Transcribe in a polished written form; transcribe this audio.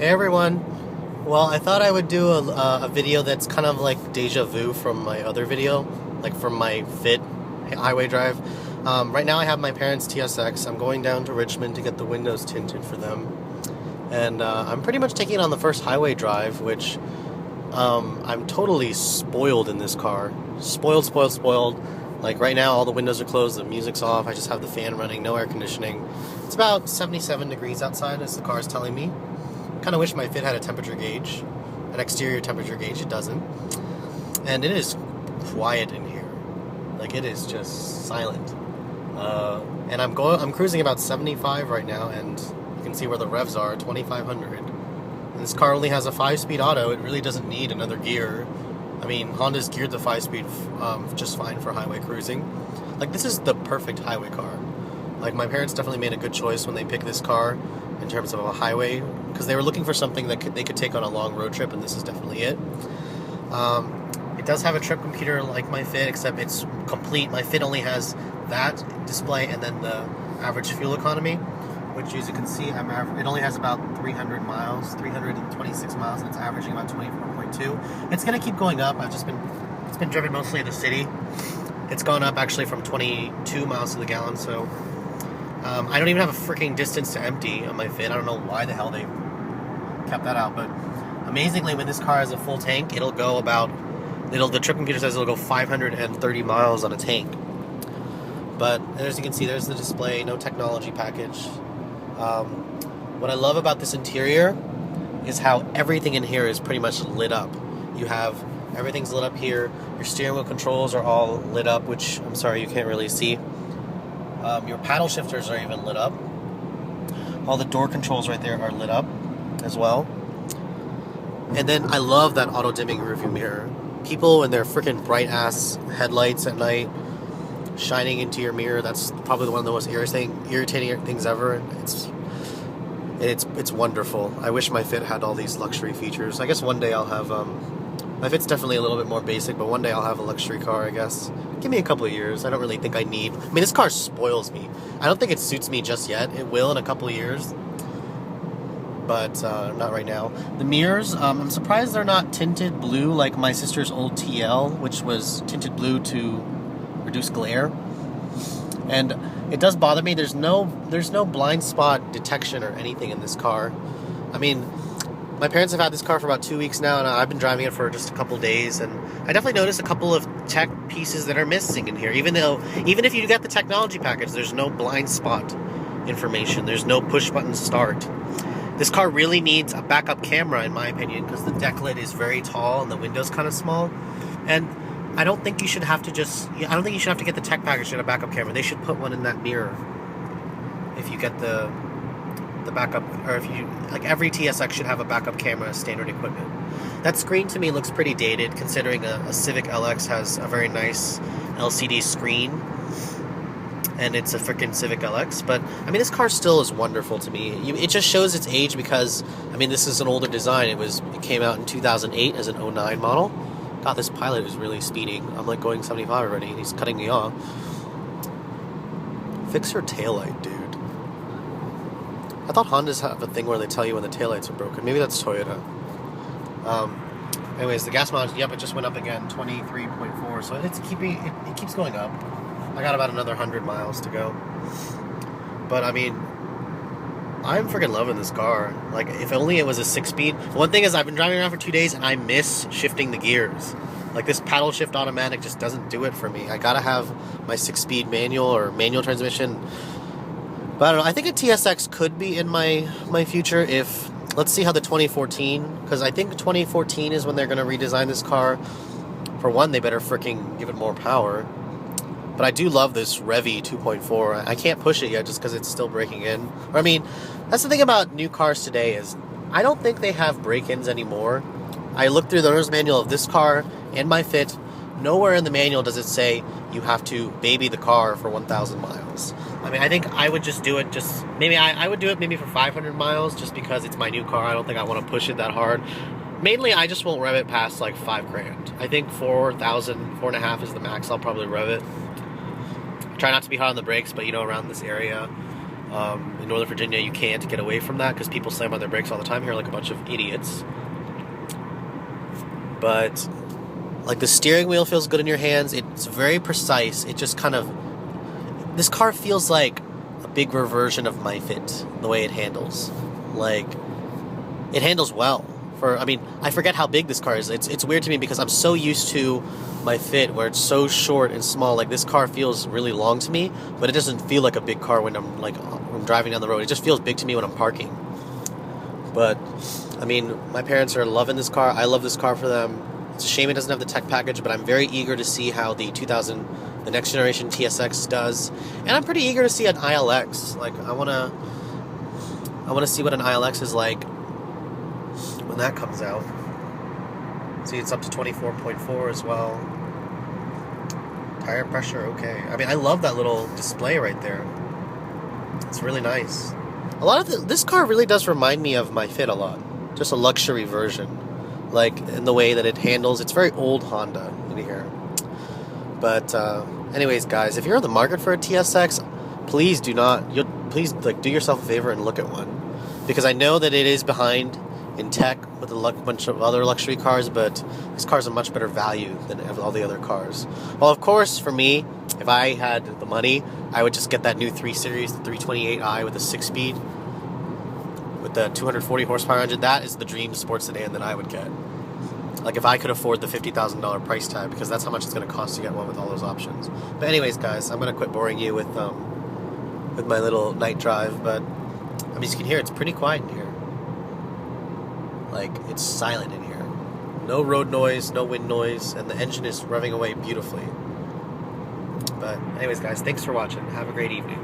Hey everyone. Well, I thought I would do a video that's kind of like deja vu from my other video, like from my Fit highway drive. Right now I have my parents' TSX. I'm going down to Richmond to get the windows tinted for them. And I'm pretty much taking it on the first highway drive, which I'm totally spoiled in this car. Spoiled. Like right now all the windows are closed, the music's off, I just have the fan running, no air conditioning. It's about 77 degrees outside as the car is telling me. Kind of wish my Fit had a temperature gauge, an exterior temperature gauge. It doesn't. And it is quiet in here. Like, it is just silent. And I'm cruising about 75 right now, and you can see where the revs are, 2,500. And this car only has a 5-speed auto. It really doesn't need another gear. I mean, Honda's geared the 5-speed just fine for highway cruising. Like, this is the perfect highway car. Like, my parents definitely made a good choice when they picked this car in terms of a highway, because they were looking for something that they could take on a long road trip, and this is definitely it. It does have a trip computer like my Fit, except it's complete. My Fit only has that display and then the average fuel economy, which, as you can see, it only has about 326 miles, and it's averaging about 24.2. It's going to keep going up. It's been driven mostly in the city. It's gone up actually from 22 miles to the gallon, so I don't even have a freaking distance to empty on my Fit. I don't know why the hell they kept that out, but amazingly, when this car has a full tank, it'll go about, the trip computer says it'll go 530 miles on a tank. But as you can see, there's the display, no technology package. What I love about this interior is how everything in here is pretty much lit up. Everything's lit up here. Your steering wheel controls are all lit up, which I'm sorry you can't really see. Your paddle shifters are even lit up. All the door controls right there are lit up as well. And then I love that auto-dimming rearview mirror. People and their freaking bright-ass headlights at night shining into your mirror, that's probably one of the most irritating things ever. It's wonderful. I wish my Fit had all these luxury features. I guess one day I'll have... my Fit's definitely a little bit more basic, but one day I'll have a luxury car, I guess. Give me a couple of years. I don't really think I need... I mean, this car spoils me. I don't think it suits me just yet. It will in a couple of years. But not right now. The mirrors, I'm surprised they're not tinted blue like my sister's old TL, which was tinted blue to reduce glare. And it does bother me. There's no blind spot detection or anything in this car. I mean, my parents have had this car for about 2 weeks now, and I've been driving it for just a couple days, and I definitely noticed a couple of tech pieces that are missing in here. Even if you get the technology package, there's no blind spot information. There's no push button start. This car really needs a backup camera, in my opinion, because the deck lid is very tall and the window's kind of small. And I don't think you should have to get the tech package to get a backup camera. They should put one in that mirror if you get the backup, or if you, like, every TSX should have a backup camera as standard equipment. That screen to me looks pretty dated, considering a Civic LX has a very nice LCD screen. And it's a freaking Civic LX, but I mean, this car still is wonderful to me. It just shows its age because, I mean, this is an older design. It came out in 2008 as an 09 model. God, this Pilot is really speeding. I'm like going 75 already, and he's cutting me off. Fix your taillight, dude. I thought Hondas have a thing where they tell you when the taillights are broken. Maybe that's Toyota. Anyways, the gas mileage, yep, it just went up again, 23.4. So it keeps going up. I got about another 100 miles to go. But, I mean, I'm freaking loving this car. Like, if only it was a 6-speed. One thing is, I've been driving around for 2 days, and I miss shifting the gears. Like, this paddle shift automatic just doesn't do it for me. I gotta have my 6-speed manual or manual transmission. But I don't know. I think a TSX could be in my future if... Let's see how the 2014... Because I think 2014 is when they're going to redesign this car. For one, they better freaking give it more power. But I do love this Revy 2.4. I can't push it yet just because it's still breaking in. Or, I mean, that's the thing about new cars today is I don't think they have break-ins anymore. I looked through the owner's manual of this car and my Fit. Nowhere in the manual does it say you have to baby the car for 1,000 miles. I mean, I think I would just do it I would do it maybe for 500 miles just because it's my new car. I don't think I want to push it that hard. Mainly, I just won't rev it past like $5,000. I think 4,000, 4.5 is the max I'll probably rev it. Try not to be hard on the brakes, but around this area. In Northern Virginia, you can't get away from that because people slam on their brakes all the time here like a bunch of idiots. But like the steering wheel feels good in your hands. It's very precise. It just kind of... This car feels like a bigger version of my Fit, the way it handles. Like, it handles well. I forget how big this car is. It's weird to me because I'm so used to my Fit where it's so short and small. Like, this car feels really long to me, but it doesn't feel like a big car when I'm driving down the road. It just feels big to me when I'm parking. But, I mean, my parents are loving this car. I love this car for them. It's a shame it doesn't have the tech package, but I'm very eager to see how the next generation TSX does. And I'm pretty eager to see an ILX. Like, I want to see what an ILX is like when that comes out. See, it's up to 24.4 as well. Tire pressure, okay. I mean, I love that little display right there. It's really nice. This car really does remind me of my Fit a lot. Just a luxury version. Like, in the way that it handles. It's very old Honda in here. But, anyways, guys, if you're in the market for a TSX, please do yourself a favor and look at one. Because I know that it is behind in tech with a bunch of other luxury cars, but this car's a much better value than all the other cars. Well, of course, for me, if I had the money, I would just get that new 3 Series, the 328i with a 6-speed, with the 240 horsepower engine. That is the dream sports sedan that I would get. Like, if I could afford the $50,000 price tag, because that's how much it's going to cost to get one with all those options. But anyways, guys, I'm going to quit boring you with my little night drive, but I mean, as you can hear, it's pretty quiet in here. Like, it's silent in here. No road noise, no wind noise, and the engine is revving away beautifully. But anyways, guys, thanks for watching. Have a great evening.